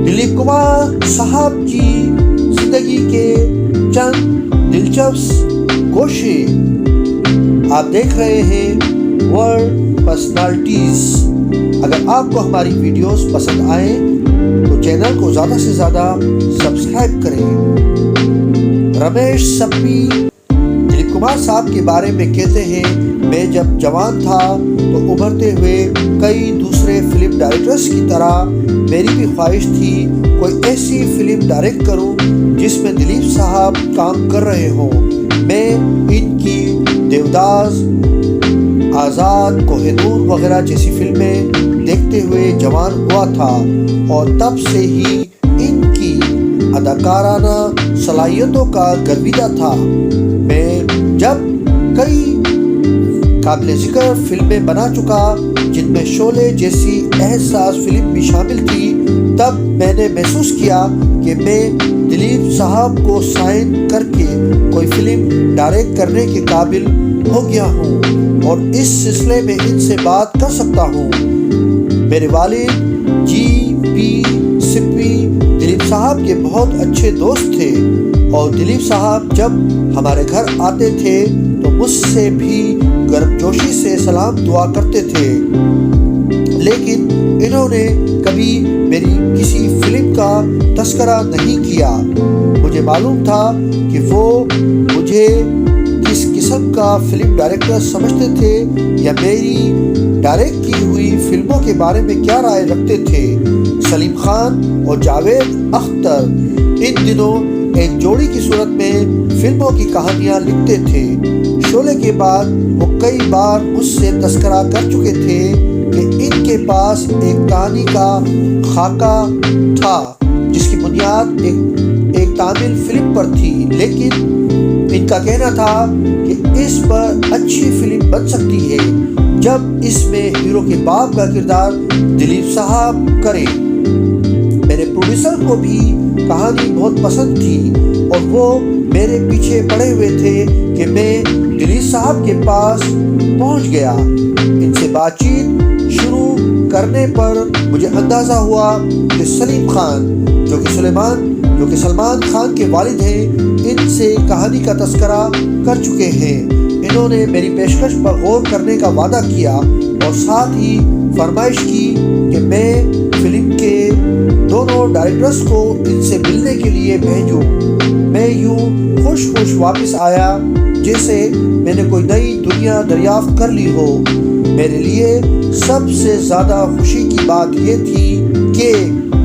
दिलीप कुमार साहब की जिंदगी के चंद दिलचस्प गोशे आप देख रहे हैं वर्ल्ड पर्सनालिटीज। अगर आपको हमारी वीडियोस पसंद आए तो चैनल को ज़्यादा से ज़्यादा सब्सक्राइब करें। रमेश सप्पी दिलीप कुमार साहब के बारे में कहते हैं, मैं जब जवान था तो उभरते हुए कई दूसरे फिल्म डायरेक्टर्स की तरह मेरी भी ख्वाहिश थी कोई ऐसी फिल्म डायरेक्ट करूं जिसमें दिलीप साहब काम कर रहे हों। मैं इनकी देवदास, आज़ाद, कोहिनूर वगैरह जैसी फिल्में देखते हुए जवान हुआ था और तब से ही इनकी अदाकाराना सलाहियतों का गर्विदा था। मैं जब कई काबिल ज़िक्र फिल्में बना चुका जिनमें शोले जैसी एहसास फिल्म भी शामिल थी, तब मैंने महसूस किया कि मैं दिलीप साहब को साइन करके कोई फिल्म डायरेक्ट करने के काबिल हो गया हूँ और इस सिलसिले में इनसे बात कर सकता हूँ। मेरे वालिद जी.पी. सिप्पी दिलीप साहब के बहुत अच्छे दोस्त थे और दिलीप साहब जब हमारे घर आते थे तो मुझसे भी गर्मजोशी से सलाम दुआ करते थे, लेकिन इन्होंने कभी मेरी किसी फिल्म का तस्करा नहीं किया। मुझे मालूम था कि वो मुझे किस किस्म का फिल्म डायरेक्टर समझते थे या मेरी डायरेक्ट की हुई फिल्मों के बारे में क्या राय रखते थे। सलीम खान और जावेद अख्तर इन दिनों एक जोड़ी की सूरत में फिल्मों की कहानियां लिखते थे। शोले के बाद वो कई बार मुझसे तस्करा कर चुके थे कि इनके पास एक कहानी का खाका था जिसकी बुनियाद एक तामिल फिल्म पर थी, लेकिन इनका कहना था कि इस पर अच्छी फिल्म बन सकती है जब इसमें हीरो के बाप का किरदार दिलीप साहब करें। मेरे प्रोड्यूसर को भी कहानी बहुत पसंद थी और वो मेरे पीछे पड़े हुए थे कि मैं दिलीप साहब के पास पहुंच गया। इनसे बातचीत शुरू करने पर मुझे अंदाज़ा हुआ कि सलीम खान जो कि सलमान खान के वालिद हैं, इनसे कहानी का तस्करा कर चुके हैं। इन्होंने मेरी पेशकश पर गौर करने का वादा किया और साथ ही फरमाइश की कि मैं फिल्म के दोनों डायरेक्टर्स को इनसे मिलने के लिए भेजूं। मैं यूं खुश वापस आया जैसे मैंने कोई नई दुनिया दरियाफ्त कर ली हो। मेरे लिए सबसे ज़्यादा खुशी की बात ये थी कि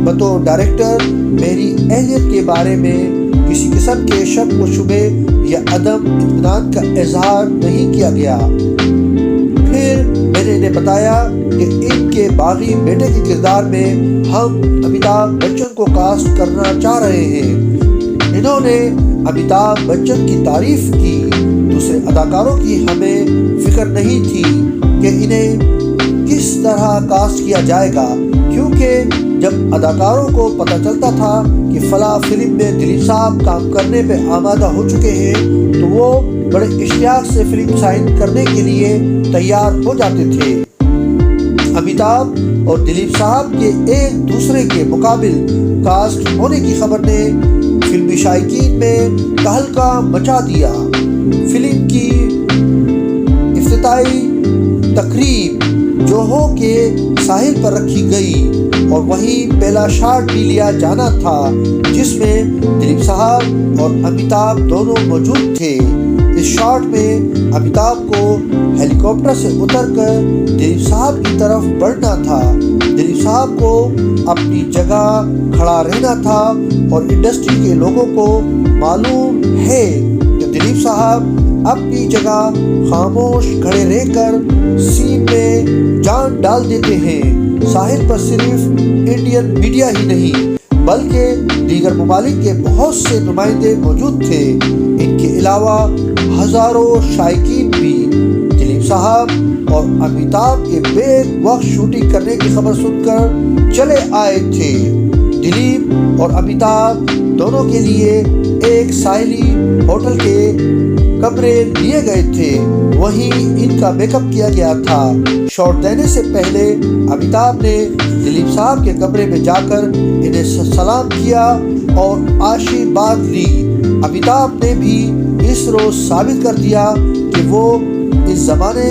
बतौर डायरेक्टर मेरी अहलियत के बारे में किसी किस्म के शक व शुबे या अदम इत्मीनान का इजहार नहीं किया गया। फिर मैंने इन्हें बताया कि इनके बागी बेटे के किरदार में हम अमिताभ बच्चन को कास्ट करना चाह रहे हैं। इन्होंने अमिताभ बच्चन की तारीफ की। दूसरे अदाकारों की हमें फिक्र नहीं थी कि इन्हें किस तरह कास्ट किया जाएगा, क्योंकि जब अदाकारों को पता चलता था कि फला फिल्म में दिलीप साहब काम करने पे आमादा हो चुके हैं तो वो बड़े इश्तियाक से फिल्म साइन करने के लिए तैयार हो जाते थे। अमिताभ और दिलीप साहब के एक दूसरे के मुकाबिल कास्ट होने की खबर ने फिल्मी शायकीन में तहलका मचा दिया। फिल्म की इफ्तिताई तकरीब जोहो के साहिल पर रखी गई और वहीं पहला शॉट भी लिया जाना था जिसमें दिलीप साहब और अमिताभ दोनों मौजूद थे। इस शॉट में अमिताभ को हेलीकॉप्टर से उतरकर दिलीप साहब की तरफ बढ़ना था। दिलीप साहब को अपनी जगह खड़ा रहना था और इंडस्ट्री के लोगों को मालूम है कि दिलीप साहब अपनी जगह खामोश खड़े रहकर सीन में जान डाल देते हैं। साहिल पर सिर्फ इंडियन मीडिया ही नहीं बल्कि दीगर ममालिक के बहुत से नुमाइंदे मौजूद थे। इनके अलावा हजारों शायकीन भी दिलीप साहब और अमिताभ के बेक वक्त शूटिंग करने की खबर सुनकर चले आए थे। दिलीप और अमिताभ दोनों के लिए एक साहिली होटल के کمرے لیے گئے تھے وہیں ان کا میک اپ کیا گیا تھا۔ شاٹ دینے سے پہلے امیتابھ نے دلیپ صاحب کے کمرے میں جا کر انہیں سلام کیا اور آشیرواد لی۔ امیتابھ نے بھی اس روز ثابت کر دیا کہ وہ اس زمانے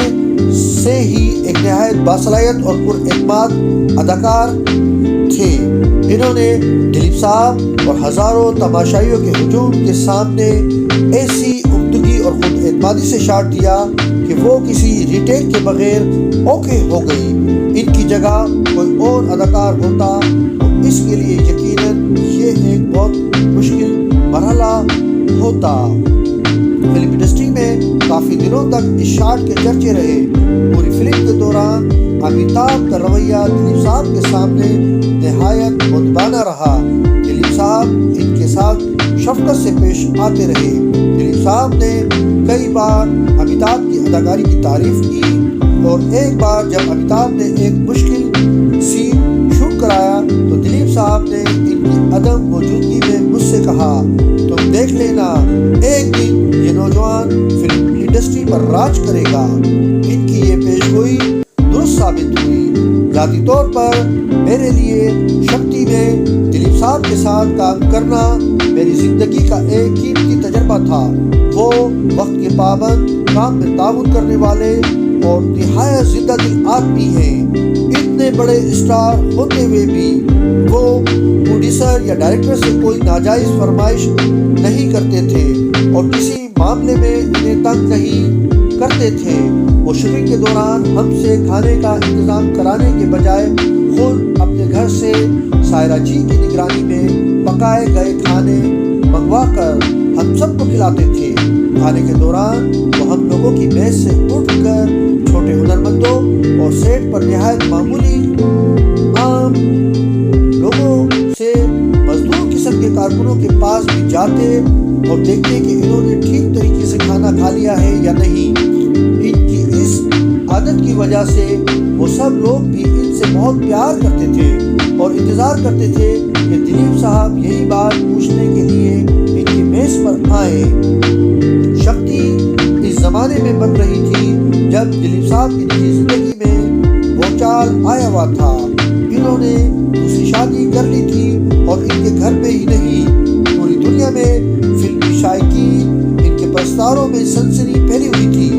سے ہی ایک نہایت باصلاحیت اور پراعتماد اداکار تھے۔ انہوں نے دلیپ صاحب اور ہزاروں تماشائیوں کے ہجوم کے سامنے ایسی عمدگی اور خود اعتمادی سے شاٹ دیا کہ وہ کسی ریٹیک کے بغیر اوکے ہو گئی۔ ان کی جگہ کوئی اور اداکار ہوتا تو اس کے لیے یقیناً یہ ایک بہت مشکل مرحلہ ہوتا۔ فلم انڈسٹری میں کافی دنوں تک اس شاٹ کے چرچے رہے۔ پوری فلم کے دوران امیتابھ کا رویہ دلیپ صاحب کے سامنے نہایت مؤدبانہ رہا۔ دلیپ صاحب ان کے ساتھ شفقت سے پیش آتے رہے۔ دلیپ صاحب نے کئی بار امیتابھ کی اداکاری کی تعریف کی اور ایک بار جب امیتابھ نے ایک مشکل سین شوٹ کرایا تو دلیپ صاحب نے ان کی عدم موجودگی میں مجھ سے کہا، تم دیکھ لینا ایک دن یہ نوجوان فلم انڈسٹری پر راج کرے گا۔ ان کی یہ پیش گوئی درست ثابت ہوئی۔ ذاتی طور پر میرے لیے شکتی میں دلیپ صاحب کے ساتھ کام کرنا میری زندگی کا ایک قیمتی تجربہ تھا۔ وہ وقت کے پابند، کام میں تعاون کرنے والے اور نہایت زندہ دل آدمی ہیں۔ اتنے بڑے اسٹار ہوتے ہوئے بھی وہ پروڈیوسر یا ڈائریکٹر سے کوئی ناجائز فرمائش نہیں کرتے تھے اور کسی معاملے میں انہیں تنگ نہیں کرتے تھے۔ وہ شوٹنگ کے دوران ہم سے کھانے کا انتظام کرانے کے بجائے خود اپنے گھر سے سائرہ جی کی نگرانی میں پکائے گئے کھانے منگوا کر ہم سب کو کھلاتے تھے۔ کھانے کے دوران وہ ہم لوگوں کی میز سے اٹھ کر چھوٹے ہنرمندوں اور سیٹ پر نہایت معمولی عام لوگوں سے مزدور قسم کے کارکنوں کے پاس بھی جاتے اور دیکھتے کہ انہوں نے ٹھیک طریقے سے کھانا کھا لیا ہے یا نہیں۔ ان کی اس عادت کی وجہ سے وہ سب لوگ بھی ان سے بہت پیار کرتے تھے اور انتظار کرتے تھے کہ دلیپ صاحب یہی بات پوچھنے کے لیے ان کی میز پر آئیں۔ شکتی اس زمانے میں بن رہی تھی جب دلیپ صاحب کی نجی زندگی میں بھونچال آیا ہوا تھا۔ انہوں نے دوسری شادی کر لی تھی اور ان کے گھر میں ہی نہیں پوری دنیا میں فلمی شائقین ان کے پرستاروں میں سنسنی پھیلی ہوئی تھی،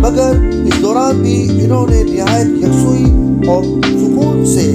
مگر اس دوران بھی انہوں نے نہایت یکسوئی اور سکون سے